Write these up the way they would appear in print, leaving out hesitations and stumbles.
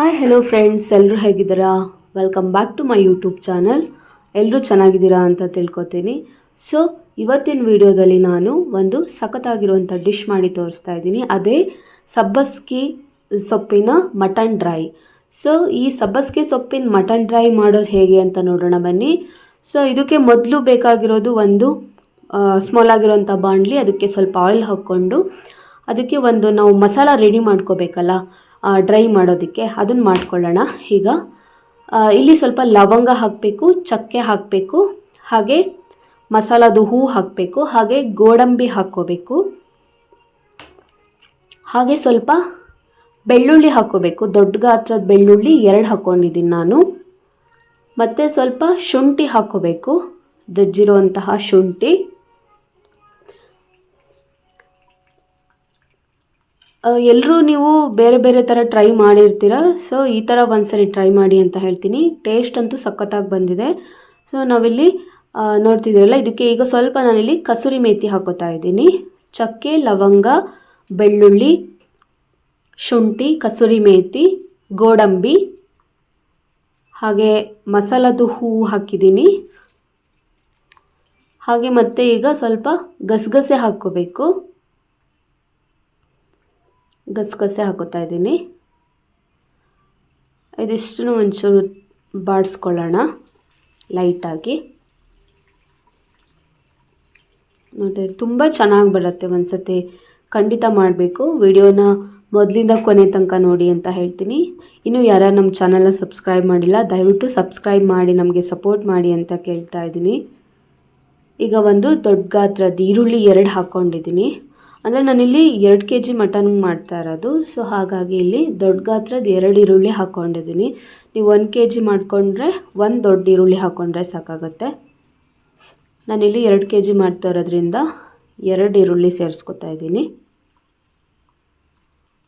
Hi hello friends, ಎಲ್ಲರೂ ಹೇಗಿದ್ದೀರಾ? Welcome back to my YouTube channel. ಎಲ್ಲರೂ ಚೆನ್ನಾಗಿದ್ದೀರಾ ಅಂತ ತಿಳ್ಕೊತೀನಿ. ಸೊ ಇವತ್ತಿನ ವಿಡಿಯೋದಲ್ಲಿ ನಾನು ಒಂದು ಸಖತ್ತಾಗಿರುವಂಥ ಡಿಶ್ ಮಾಡಿ ತೋರಿಸ್ತಾ ಇದ್ದೀನಿ. ಅದೇ ಸಬ್ಬಸ್ಗೆ ಸೊಪ್ಪಿನ ಮಟನ್ ಡ್ರೈ. ಸೊ ಈ ಸಬ್ಬಸ್ಗೆ ಸೊಪ್ಪಿನ ಮಟನ್ ಡ್ರೈ ಮಾಡೋದು ಹೇಗೆ ಅಂತ ನೋಡೋಣ ಬನ್ನಿ. ಸೊ ಇದಕ್ಕೆ ಮೊದಲು ಬೇಕಾಗಿರೋದು ಒಂದು ಸ್ಮಾಲ್ ಆಗಿರೋಂಥ ಬಾಣಲಿ, ಅದಕ್ಕೆ ಸ್ವಲ್ಪ ಆಯಿಲ್ ಹಾಕ್ಕೊಂಡು ಅದಕ್ಕೆ ಒಂದು ನಾವು ಮಸಾಲ ರೆಡಿ ಮಾಡ್ಕೋಬೇಕಲ್ಲ ಡ್ರೈ ಮಾಡೋದಕ್ಕೆ, ಅದನ್ನು ಮಾಡ್ಕೊಳ್ಳೋಣ. ಈಗ ಇಲ್ಲಿ ಸ್ವಲ್ಪ ಲವಂಗ ಹಾಕಬೇಕು, ಚಕ್ಕೆ ಹಾಕಬೇಕು, ಹಾಗೆ ಮಸಾಲದು ಹೂ ಹಾಕಬೇಕು, ಹಾಗೆ ಗೋಡಂಬಿ ಹಾಕ್ಕೋಬೇಕು, ಹಾಗೆ ಸ್ವಲ್ಪ ಬೆಳ್ಳುಳ್ಳಿ ಹಾಕ್ಕೋಬೇಕು. ದೊಡ್ಡ ಗಾತ್ರದ ಬೆಳ್ಳುಳ್ಳಿ 2 ಹಾಕ್ಕೊಂಡಿದ್ದೀನಿ ನಾನು. ಮತ್ತು ಸ್ವಲ್ಪ ಶುಂಠಿ ಹಾಕ್ಕೋಬೇಕು, ಜಜ್ಜಿರುವಂತಹ ಶುಂಠಿ. ಎಲ್ಲರೂ ನೀವು ಬೇರೆ ಬೇರೆ ಥರ ಟ್ರೈ ಮಾಡಿರ್ತೀರ. ಸೊ ಈ ಥರ ಒಂದ್ಸರಿ ಟ್ರೈ ಮಾಡಿ ಅಂತ ಹೇಳ್ತೀನಿ. ಟೇಸ್ಟ್ ಅಂತೂ ಸಖತ್ತಾಗಿ ಬಂದಿದೆ. ಸೊ ನಾವಿಲ್ಲಿ ನೋಡ್ತಿದ್ದೀರಲ್ಲ, ಇದಕ್ಕೆ ಈಗ ಸ್ವಲ್ಪ ನಾನಿಲ್ಲಿ ಕಸೂರಿ ಮೇಥಿ ಹಾಕೋತಾ ಇದ್ದೀನಿ. ಚಕ್ಕೆ, ಲವಂಗ, ಬೆಳ್ಳುಳ್ಳಿ, ಶುಂಠಿ, ಕಸೂರಿ ಮೇಥಿ, ಗೋಡಂಬಿ, ಹಾಗೆ ಮಸಾಲದು ಹೂವು ಹಾಕಿದ್ದೀನಿ. ಹಾಗೆ ಮತ್ತೆ ಈಗ ಸ್ವಲ್ಪ ಗಸಗಸೆ ಹಾಕ್ಕೋಬೇಕು. ಗಸಗಸೆ ಹಾಕೋತಾ ಇದ್ದೀನಿ. ಇದಿಷ್ಟನ್ನು ಒಂಚೂರು ಬಾಡಿಸ್ಕೊಳ್ಳೋಣ ಲೈಟಾಗಿ. ನೋಡಿ, ತುಂಬ ಚೆನ್ನಾಗಿ ಬರುತ್ತೆ. ಒಂದ್ಸತಿ ಖಂಡಿತ ಮಾಡಬೇಕು. ವಿಡಿಯೋನ ಮೊದಲಿಂದ ಕೊನೆ ತನಕ ನೋಡಿ ಅಂತ ಹೇಳ್ತೀನಿ. ಇನ್ನು ಯಾರು ನಮ್ಮ ಚಾನಲ್ನ ಸಬ್ಸ್ಕ್ರೈಬ್ ಮಾಡಿಲ್ಲ, ದಯವಿಟ್ಟು ಸಬ್ಸ್ಕ್ರೈಬ್ ಮಾಡಿ ನಮಗೆ ಸಪೋರ್ಟ್ ಮಾಡಿ ಅಂತ ಕೇಳ್ತಾ ಇದ್ದೀನಿ. ಈಗ ಒಂದು ದೊಡ್ಡ ಗಾತ್ರದ ಈರುಳ್ಳಿ 2 ಹಾಕ್ಕೊಂಡಿದ್ದೀನಿ. ಅಂದರೆ ನಾನಿಲ್ಲಿ 2 kg ಮಟನ್ ಮಾಡ್ತಾ ಇರೋದು. ಸೊ ಹಾಗಾಗಿ ಇಲ್ಲಿ ದೊಡ್ಡ ಗಾತ್ರದ 2 ಈರುಳ್ಳಿ ಹಾಕ್ಕೊಂಡಿದ್ದೀನಿ. ನೀವು 1 kg ಮಾಡಿಕೊಂಡ್ರೆ 1 ದೊಡ್ಡ ಈರುಳ್ಳಿ ಹಾಕ್ಕೊಂಡ್ರೆ ಸಾಕಾಗುತ್ತೆ. ನಾನಿಲ್ಲಿ 2 kg ಮಾಡ್ತಾ ಇರೋದ್ರಿಂದ 2 ಈರುಳ್ಳಿ ಸೇರಿಸ್ಕೊತಾ ಇದ್ದೀನಿ.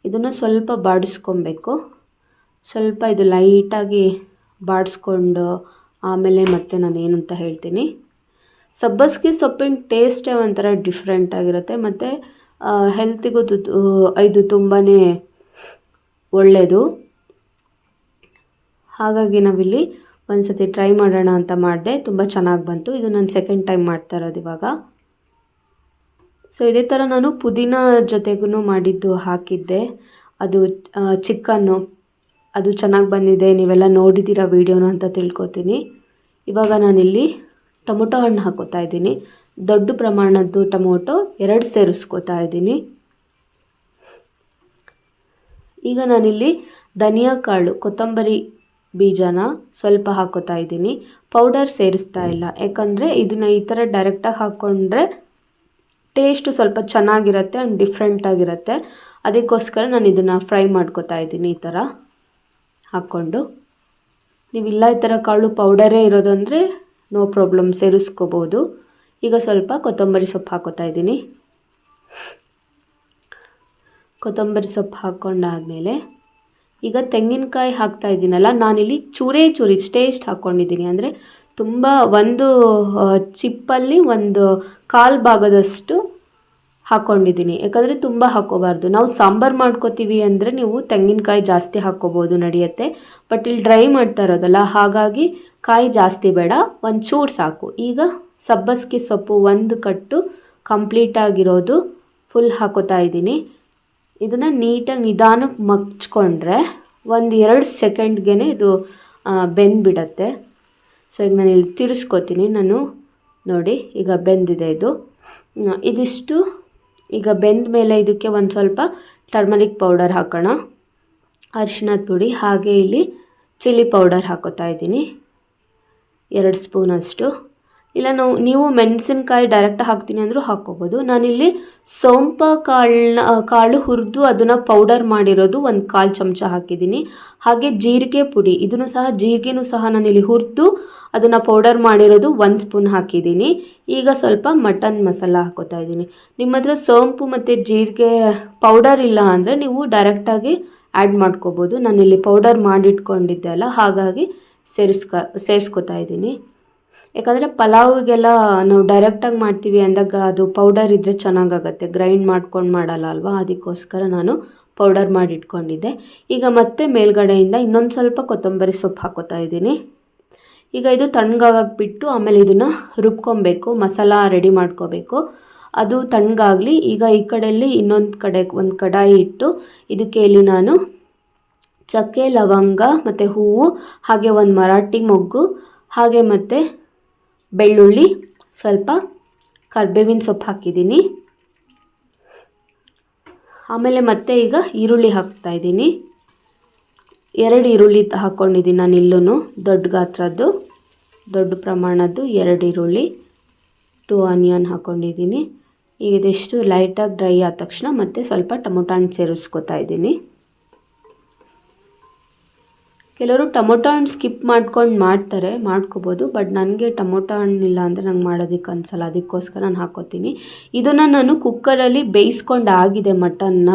ಇದನ್ನು ಸ್ವಲ್ಪ ಬಾಡಿಸ್ಕೊಬೇಕು. ಸ್ವಲ್ಪ ಇದು ಲೈಟಾಗಿ ಬಾಡಿಸ್ಕೊಂಡು ಆಮೇಲೆ ಮತ್ತೆ ನಾನು ಏನಂತ ಹೇಳ್ತೀನಿ. ಸಬ್ಬಸ್ಗೆ ಸೊಪ್ಪಿನ ಟೇಸ್ಟೇ ಒಂಥರ ಡಿಫ್ರೆಂಟ್ ಆಗಿರುತ್ತೆ. ಮತ್ತು ಹೆಲ್ತಿಗೂ ಇದು ತುಂಬಾ ಒಳ್ಳೆಯದು. ಹಾಗಾಗಿ ನಾವಿಲ್ಲಿ ಒಂದು ಸತಿ ಟ್ರೈ ಮಾಡೋಣ ಅಂತ ಮಾಡಿದೆ. ತುಂಬ ಚೆನ್ನಾಗಿ ಬಂತು. ಇದು ನಾನು ಸೆಕೆಂಡ್ ಟೈಮ್ ಮಾಡ್ತಾ ಇರೋದು ಇವಾಗ. ಸೊ ಇದೇ ಥರ ನಾನು ಪುದೀನ ಜೊತೆಗೂ ಮಾಡಿದ್ದು ಹಾಕಿದ್ದೆ. ಅದು ಚಿಕನ್ನು, ಅದು ಚೆನ್ನಾಗಿ ಬಂದಿದೆ. ನೀವೆಲ್ಲ ನೋಡಿದ್ದೀರಾ ವೀಡಿಯೋನ ಅಂತ ತಿಳ್ಕೊತೀನಿ. ಇವಾಗ ನಾನಿಲ್ಲಿ ಟೊಮೊಟೊ ಹಣ್ಣು ಹಾಕೋತಾ ಇದ್ದೀನಿ. ದೊಡ್ಡ ಪ್ರಮಾಣದ್ದು ಟೊಮೊಟೊ 2 ಸೇರಿಸ್ಕೋತಾ ಇದ್ದೀನಿ. ಈಗ ನಾನಿಲ್ಲಿ ಧನಿಯಾ ಕಾಳು, ಕೊತ್ತಂಬರಿ ಬೀಜನ ಸ್ವಲ್ಪ ಹಾಕೋತಾ ಇದ್ದೀನಿ. ಪೌಡರ್ ಸೇರಿಸ್ತಾ ಇಲ್ಲ, ಯಾಕಂದರೆ ಇದನ್ನು ಈ ಥರ ಡೈರೆಕ್ಟಾಗಿ ಹಾಕ್ಕೊಂಡ್ರೆ ಟೇಸ್ಟು ಸ್ವಲ್ಪ ಚೆನ್ನಾಗಿರುತ್ತೆ ಆ್ಯಂಡ್ ಡಿಫ್ರೆಂಟಾಗಿರುತ್ತೆ. ಅದಕ್ಕೋಸ್ಕರ ನಾನು ಇದನ್ನು ಫ್ರೈ ಮಾಡ್ಕೋತಾ ಇದ್ದೀನಿ ಈ ಥರ ಹಾಕ್ಕೊಂಡು. ನೀವಿಲ್ಲ ಈ ಥರ ಕಾಳು ಪೌಡರೇ ಇರೋದಂದರೆ ನೋ ಪ್ರಾಬ್ಲಮ್, ಸೇರಿಸ್ಕೋಬೋದು. ಈಗ ಸ್ವಲ್ಪ ಕೊತ್ತಂಬರಿ ಸೊಪ್ಪು ಹಾಕೋತಾ ಇದ್ದೀನಿ. ಕೊತ್ತಂಬರಿ ಸೊಪ್ಪು ಹಾಕ್ಕೊಂಡಾದಮೇಲೆ ಈಗ ತೆಂಗಿನಕಾಯಿ ಹಾಕ್ತಾ ಇದ್ದೀನಲ್ಲ, ನಾನಿಲ್ಲಿ ಚೂರೇ ಇಷ್ಟೇ ಹಾಕ್ಕೊಂಡಿದ್ದೀನಿ. ಅಂದರೆ ತುಂಬ ಒಂದು ಚಿಪ್ಪಲ್ಲಿ ಒಂದು 1/4 ಭಾಗದಷ್ಟು ಹಾಕ್ಕೊಂಡಿದ್ದೀನಿ. ಯಾಕಂದರೆ ತುಂಬ ಹಾಕ್ಕೋಬಾರ್ದು. ನಾವು ಸಾಂಬಾರು ಮಾಡ್ಕೋತೀವಿ ಅಂದರೆ ನೀವು ತೆಂಗಿನಕಾಯಿ ಜಾಸ್ತಿ ಹಾಕ್ಕೋಬೋದು, ನಡೆಯುತ್ತೆ. ಬಟ್ ಇಲ್ಲಿ ಡ್ರೈ ಮಾಡ್ತಾ ಇರೋದಲ್ಲ, ಹಾಗಾಗಿ ಕಾಯಿ ಜಾಸ್ತಿ ಬೇಡ, ಒಂದು ಚೂರು ಸಾಕು. ಈಗ ಸಬ್ಬಸ್ಗೆ ಸೊಪ್ಪು 1 ಕಟ್ಟು ಕಂಪ್ಲೀಟಾಗಿರೋದು ಫುಲ್ ಹಾಕೋತಾ ಇದ್ದೀನಿ. ಇದನ್ನು ನೀಟಾಗಿ ನಿಧಾನಕ್ಕೆ ಮಗ್ಚ್ಕೊಂಡ್ರೆ 1-2 ಸೆಕೆಂಡ್ಗೆ ಇದು ಬೆಂದ್ಬಿಡತ್ತೆ. ಸೊ ಈಗ ನಾನು ಇಲ್ಲಿ ತಿರ್ಸ್ಕೊತೀನಿ. ನಾನು ನೋಡಿ, ಈಗ ಬೆಂದಿದೆ ಇದು. ಇದಿಷ್ಟು ಈಗ ಬೆಂದ ಮೇಲೆ ಇದಕ್ಕೆ ಒಂದು ಸ್ವಲ್ಪ ಟರ್ಮರಿಕ್ ಪೌಡರ್ ಹಾಕೋಣ, ಅರಿಶಿಣದ ಪುಡಿ, ಹಾಗೆ ಇಲ್ಲಿ ಚಿಲ್ಲಿ ಪೌಡರ್ ಹಾಕೋತಾ ಇದ್ದೀನಿ 2 ಸ್ಪೂನಷ್ಟು. ಇಲ್ಲ ನೀವು ಮೆಣಸಿನ್ಕಾಯಿ ಡೈರೆಕ್ಟಾಗಿ ಹಾಕ್ತೀನಿ ಅಂದರೂ ಹಾಕ್ಕೋಬೋದು. ನಾನಿಲ್ಲಿ ಸೋಂಪು ಕಾಳು ಹುರಿದು ಅದನ್ನು ಪೌಡರ್ ಮಾಡಿರೋದು 1/4 ಚಮಚ ಹಾಕಿದ್ದೀನಿ. ಹಾಗೆ ಜೀರಿಗೆ ಪುಡಿ, ಇದನ್ನು ಸಹ ಜೀರಿಗೆನೂ ಸಹ ನಾನಿಲ್ಲಿ ಹುರಿದು ಅದನ್ನು ಪೌಡರ್ ಮಾಡಿರೋದು 1 ಸ್ಪೂನ್ ಹಾಕಿದ್ದೀನಿ. ಈಗ ಸ್ವಲ್ಪ ಮಟನ್ ಮಸಾಲ ಹಾಕೋತಾ ಇದ್ದೀನಿ. ನಿಮ್ಮ ಹತ್ರ ಸೋಂಪು ಮತ್ತು ಜೀರಿಗೆ ಪೌಡರ್ ಇಲ್ಲ ಅಂದರೆ ನೀವು ಡೈರೆಕ್ಟಾಗಿ ಆ್ಯಡ್ ಮಾಡ್ಕೋಬೋದು. ನಾನಿಲ್ಲಿ ಪೌಡರ್ ಮಾಡಿಟ್ಕೊಂಡಿದ್ದೆ ಅಲ್ಲ, ಹಾಗಾಗಿ ಸೇರಿಸ್ಕೊತಾ ಇದ್ದೀನಿ. ಯಾಕಂದರೆ ಪಲಾವಿಗೆಲ್ಲ ನಾವು ಡೈರೆಕ್ಟಾಗಿ ಮಾಡ್ತೀವಿ ಅಂದಾಗ ಅದು ಪೌಡರ್ ಇದ್ದರೆ ಚೆನ್ನಾಗಾಗತ್ತೆ, ಗ್ರೈಂಡ್ ಮಾಡ್ಕೊಂಡು ಮಾಡಲ್ಲ ಅಲ್ವಾ. ಅದಕ್ಕೋಸ್ಕರ ನಾನು ಪೌಡರ್ ಮಾಡಿ ಇಟ್ಕೊಂಡಿದ್ದೆ. ಈಗ ಮತ್ತೆ ಮೇಲ್ಗಡೆಯಿಂದ ಇನ್ನೊಂದು ಸ್ವಲ್ಪ ಕೊತ್ತಂಬರಿ ಸೊಪ್ಪು ಹಾಕೋತಾ ಇದ್ದೀನಿ. ಈಗ ಇದು ತಣ್ಣಗಾಗಕ್ಕೆ ಬಿಟ್ಟು ಆಮೇಲೆ ಇದನ್ನು ರುಬ್ಕೊಬೇಕು, ಮಸಾಲ ರೆಡಿ ಮಾಡ್ಕೋಬೇಕು. ಅದು ತಣ್ಣಗಾಗಲಿ. ಈಗ ಈ ಕಡೆಯಲ್ಲಿ ಇನ್ನೊಂದು ಕಡೆ ಒಂದು ಕಡಾಯಿ ಇಟ್ಟು ಇದಕ್ಕೆ ಇಲ್ಲಿ ನಾನು ಚಕ್ಕೆ, ಲವಂಗ ಮತ್ತು ಹೂವು, ಹಾಗೆ ಒಂದು ಮರಾಠಿ ಮೊಗ್ಗು, ಹಾಗೆ ಮತ್ತು ಬೆಳ್ಳುಳ್ಳಿ, ಸ್ವಲ್ಪ ಕರಿಬೇವಿನ ಸೊಪ್ಪು ಹಾಕಿದ್ದೀನಿ. ಆಮೇಲೆ ಮತ್ತೆ ಈಗ ಈರುಳ್ಳಿ ಹಾಕ್ತಾ ಇದ್ದೀನಿ. 2 ಈರುಳ್ಳಿ ಹಾಕ್ಕೊಂಡಿದ್ದೀನಿ ನಾನು ಇಲ್ಲೂ, ದೊಡ್ಡ ಗಾತ್ರದ್ದು, ದೊಡ್ಡ ಪ್ರಮಾಣದ್ದು 2 ಈರುಳ್ಳಿ, 2 ಆನಿಯನ್ ಹಾಕ್ಕೊಂಡಿದ್ದೀನಿ. ಈಗ ಇದೆಷ್ಟು ಲೈಟಾಗಿ ಡ್ರೈ ಆದ ತಕ್ಷಣ ಮತ್ತೆ ಸ್ವಲ್ಪ ಟೊಮೊಟೊ ಹಣ್ಣು ಸೇರಿಸ್ಕೊತಾ ಇದ್ದೀನಿ. ಕೆಲವರು ಟೊಮೊಟೊ ಹಣ್ಣು ಸ್ಕಿಪ್ ಮಾಡ್ಕೊಂಡು ಮಾಡ್ಕೋಬೋದು, ಬಟ್ ನನಗೆ ಟೊಮೊಟೊ ಹಣ್ಣಿಲ್ಲ ಅಂದರೆ ನಂಗೆ ಮಾಡೋದಕ್ಕೆ ಅನಿಸಲ್ಲ, ಅದಕ್ಕೋಸ್ಕರ ನಾನು ಹಾಕ್ಕೋತೀನಿ. ಇದನ್ನು ನಾನು ಕುಕ್ಕರಲ್ಲಿ ಬೇಯಿಸ್ಕೊಂಡು ಆಗಿದೆ ಮಟನ್ನ.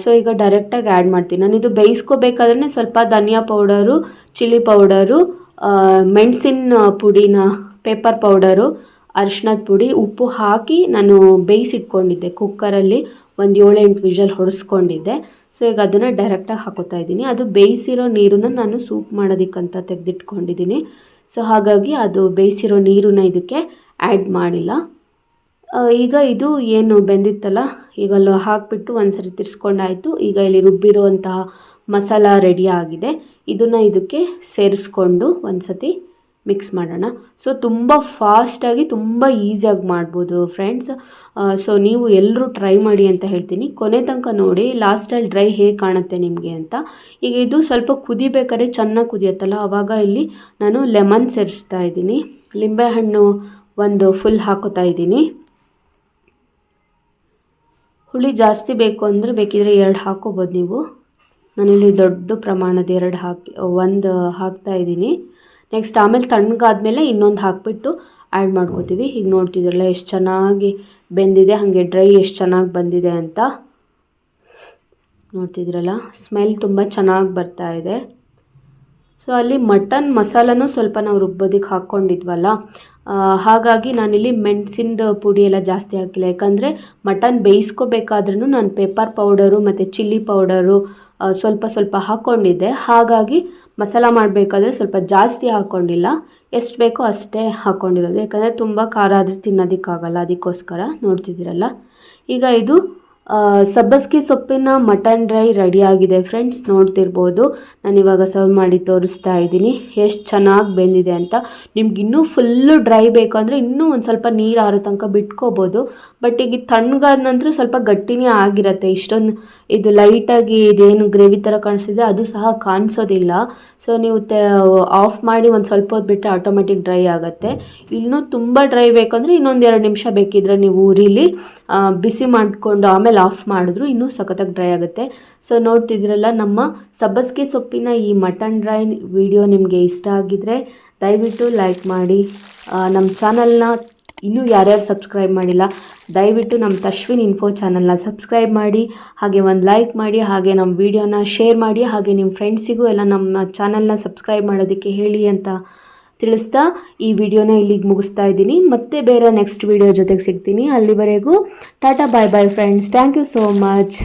ಸೊ ಈಗ ಡೈರೆಕ್ಟಾಗಿ ಆ್ಯಡ್ ಮಾಡ್ತೀನಿ. ನಾನು ಇದು ಬೇಯಿಸ್ಕೋಬೇಕಾದ್ರೆ ಸ್ವಲ್ಪ ಧನಿಯಾ ಪೌಡರು, ಚಿಲ್ಲಿ ಪೌಡರು, ಮೆಣಸಿನ ಪುಡಿನ, ಪೇಪರ್ ಪೌಡರು, ಅರಿಶಿಣದ ಪುಡಿ, ಉಪ್ಪು ಹಾಕಿ ನಾನು ಬೇಯಿಸಿಟ್ಕೊಂಡಿದ್ದೆ ಕುಕ್ಕರಲ್ಲಿ. ಒಂದು 7-8 ವಿಷಲ್ ಹೊಡೆಸ್ಕೊಂಡಿದ್ದೆ. ಸೊ ಈಗ ಅದನ್ನು ಡೈರೆಕ್ಟಾಗಿ ಹಾಕೋತಾ ಇದ್ದೀನಿ. ಅದು ಬೇಯಿಸಿರೋ ನೀರನ್ನು ನಾನು ಸೂಪ್ ಮಾಡೋದಕ್ಕಂತ ತೆಗೆದಿಟ್ಕೊಂಡಿದ್ದೀನಿ. ಸೊ ಹಾಗಾಗಿ ಅದು ಬೇಯಿಸಿರೋ ನೀರನ್ನ ಇದಕ್ಕೆ ಆ್ಯಡ್ ಮಾಡಿಲ್ಲ. ಈಗ ಇದು ಏನು ಬೆಂದಿತ್ತಲ್ಲ, ಈಗ ಅಲ್ಲಿ ಹಾಕಿಬಿಟ್ಟು ಒಂದು ಸರಿ ತಿರ್ಸ್ಕೊಂಡಾಯಿತು. ಈಗ ಇಲ್ಲಿ ರುಬ್ಬಿರುವಂತಹ ಮಸಾಲ ರೆಡಿ ಆಗಿದೆ. ಇದನ್ನು ಇದಕ್ಕೆ ಸೇರಿಸ್ಕೊಂಡು ಒಂದು ಸತಿ ಮಿಕ್ಸ್ ಮಾಡೋಣ. ಸೊ ತುಂಬ ಫಾಸ್ಟಾಗಿ, ತುಂಬ ಈಸಿಯಾಗಿ ಮಾಡ್ಬೋದು ಫ್ರೆಂಡ್ಸ್. ಸೊ ನೀವು ಎಲ್ಲರೂ ಟ್ರೈ ಮಾಡಿ ಅಂತ ಹೇಳ್ತೀನಿ. ಕೊನೆ ತನಕ ನೋಡಿ, ಲಾಸ್ಟಲ್ಲಿ ಡ್ರೈ ಹೇಗೆ ಕಾಣುತ್ತೆ ನಿಮಗೆ ಅಂತ. ಈಗ ಇದು ಸ್ವಲ್ಪ ಕುದಿಬೇಕಾದ್ರೆ ಚೆನ್ನಾಗಿ ಕುದಿಯುತ್ತಲ್ಲ, ಆವಾಗ ಇಲ್ಲಿ ನಾನು ಲೆಮನ್ ಸೇರಿಸ್ತಾ ಇದ್ದೀನಿ. ಲಿಂಬೆಹಣ್ಣು ಒಂದು ಫುಲ್ ಹಾಕೋತಾ ಇದ್ದೀನಿ. ಹುಳಿ ಜಾಸ್ತಿ ಬೇಕು ಅಂದರೆ ಬೇಕಿದ್ರೆ 2 ಹಾಕೋಬೋದು ನೀವು. ನಾನಿಲ್ಲಿ ದೊಡ್ಡ ಪ್ರಮಾಣದ 1 ಹಾಕ್ತಾ ಇದ್ದೀನಿ. ನೆಕ್ಸ್ಟ್ ಆಮೇಲೆ ತಣ್ಣಗಾದ್ಮೇಲೆ ಇನ್ನೊಂದು ಹಾಕಿಬಿಟ್ಟು ಆ್ಯಡ್ ಮಾಡ್ಕೋತೀವಿ. ಈಗ ನೋಡ್ತಿದ್ರಲ್ಲ ಎಷ್ಟು ಚೆನ್ನಾಗಿ ಬೆಂದಿದೆ, ಹಾಗೆ ಡ್ರೈ ಎಷ್ಟು ಚೆನ್ನಾಗಿ ಬಂದಿದೆ ಅಂತ ನೋಡ್ತಿದ್ರಲ್ಲ. ಸ್ಮೆಲ್ ತುಂಬ ಚೆನ್ನಾಗಿ ಬರ್ತಾ ಇದೆ. ಸೊ ಅಲ್ಲಿ ಮಟನ್ ಮಸಾಲನೂ ಸ್ವಲ್ಪ ನಾವು ರುಬ್ಬೋದಕ್ಕೆ ಹಾಕ್ಕೊಂಡಿದ್ವಲ್ಲ, ಹಾಗಾಗಿ ನಾನಿಲ್ಲಿ ಮೆಣಸಿನ ಪುಡಿ ಎಲ್ಲ ಜಾಸ್ತಿ ಹಾಕಿಲ್ಲ. ಯಾಕಂದರೆ ಮಟನ್ ಬೇಯಿಸ್ಕೋಬೇಕಾದ್ರೂ ನಾನು ಪೇಪರ್ ಪೌಡರು ಮತ್ತು ಚಿಲ್ಲಿ ಪೌಡರು ಸ್ವಲ್ಪ ಹಾಕ್ಕೊಂಡಿದ್ದೆ. ಹಾಗಾಗಿ ಮಸಾಲ ಮಾಡಬೇಕಾದ್ರೆ ಸ್ವಲ್ಪ ಜಾಸ್ತಿ ಹಾಕ್ಕೊಂಡಿಲ್ಲ, ಎಷ್ಟು ಬೇಕೋ ಅಷ್ಟೇ ಹಾಕ್ಕೊಂಡಿರೋದು. ಯಾಕಂದರೆ ತುಂಬ ಖಾರ ಆದರೆ ತಿನ್ನೋದಕ್ಕಾಗಲ್ಲ, ಅದಕ್ಕೋಸ್ಕರ. ನೋಡ್ತಿದ್ದೀರಲ್ಲ, ಈಗ ಇದು ಸಬ್ಬಸಿಗೆ ಸೊಪ್ಪಿನ ಮಟನ್ ಡ್ರೈ ರೆಡಿಯಾಗಿದೆ ಫ್ರೆಂಡ್ಸ್. ನೋಡ್ತಿರ್ಬೋದು, ನಾನಿವಾಗ ಸರ್ವ್ ಮಾಡಿ ತೋರಿಸ್ತಾ ಇದ್ದೀನಿ ಎಷ್ಟು ಚೆನ್ನಾಗಿ ಬೆಂದಿದೆ ಅಂತ. ನಿಮ್ಗೆ ಇನ್ನೂ ಫುಲ್ಲು ಡ್ರೈ ಬೇಕು ಅಂದರೆ ಇನ್ನೂ ಒಂದು ಸ್ವಲ್ಪ ನೀರು ಆರೋ ತನಕ ಬಿಟ್ಕೋಬೋದು. ಬಟ್ ಈಗ ತಣ್ಣಗಾದ ನಂತರ ಸ್ವಲ್ಪ ಗಟ್ಟಿನೇ ಆಗಿರುತ್ತೆ. ಇಷ್ಟೊಂದು ಇದು ಲೈಟಾಗಿ ಇದೇನು ಗ್ರೇವಿ ಥರ ಕಾಣಿಸ್ತಿದೆ ಅದು ಸಹ ಕಾಣಿಸೋದಿಲ್ಲ. ಸೊ ನೀವು ಆಫ್ ಮಾಡಿ ಒಂದು ಸ್ವಲ್ಪ ಹೊತ್ತು ಬಿಟ್ಟರೆ ಆಟೋಮೆಟಿಕ್ ಡ್ರೈ ಆಗುತ್ತೆ. ಇನ್ನೂ ತುಂಬ ಡ್ರೈ ಬೇಕಂದರೆ ಇನ್ನೊಂದು 2 ನಿಮಿಷ ಬೇಕಿದ್ರೆ ನೀವು ಉರಿಲಿ ಬಿಸಿ ಮಾಡಿಕೊಂಡು ಆಮೇಲೆ ಆಫ್ ಮಾಡಿದ್ರು ಇನ್ನೂ ಸಖತ್ತಾಗಿ ಡ್ರೈ ಆಗುತ್ತೆ. ಸೊ ನೋಡ್ತಿದ್ರಲ್ಲ, ನಮ್ಮ ಸಬ್ಬಸಿಗೆ ಸೊಪ್ಪಿನ ಈ ಮಟನ್ ಡ್ರೈ ವಿಡಿಯೋ ನಿಮಗೆ ಇಷ್ಟ ಆಗಿದ್ರೆ ದಯವಿಟ್ಟು ಲೈಕ್ ಮಾಡಿ. ನಮ್ಮ ಚಾನಲ್ನ ಇನ್ನೂ ಯಾರ್ಯಾರು ಸಬ್ಸ್ಕ್ರೈಬ್ ಮಾಡಿಲ್ಲ ದಯವಿಟ್ಟು ನಮ್ಮ ತಶ್ವಿನ್ ಇನ್ಫೋ ಚಾನಲ್ನ ಸಬ್ಸ್ಕ್ರೈಬ್ ಮಾಡಿ, ಹಾಗೆ ಒಂದು ಲೈಕ್ ಮಾಡಿ, ಹಾಗೆ ನಮ್ಮ ವಿಡಿಯೋನ ಶೇರ್ ಮಾಡಿ, ಹಾಗೆ ನಿಮ್ಮ ಫ್ರೆಂಡ್ಸಿಗೂ ಎಲ್ಲ ನಮ್ಮ ಚಾನಲ್ನ ಸಬ್ಸ್ಕ್ರೈಬ್ ಮಾಡೋದಕ್ಕೆ ಹೇಳಿ ಅಂತ ತಿಳಿಸ್ತಾ ಈ ವಿಡಿಯೋನ ಇಲ್ಲಿಗೆ ಮುಗಿಸ್ತಾ ಇದ್ದೀನಿ. ಮತ್ತೆ ಬೇರೆ ನೆಕ್ಸ್ಟ್ ವಿಡಿಯೋ ಜೊತೆಗೆ ಸಿಗ್ತೀನಿ. ಅಲ್ಲಿವರೆಗೂ tata, bye bye friends. Thank you so much.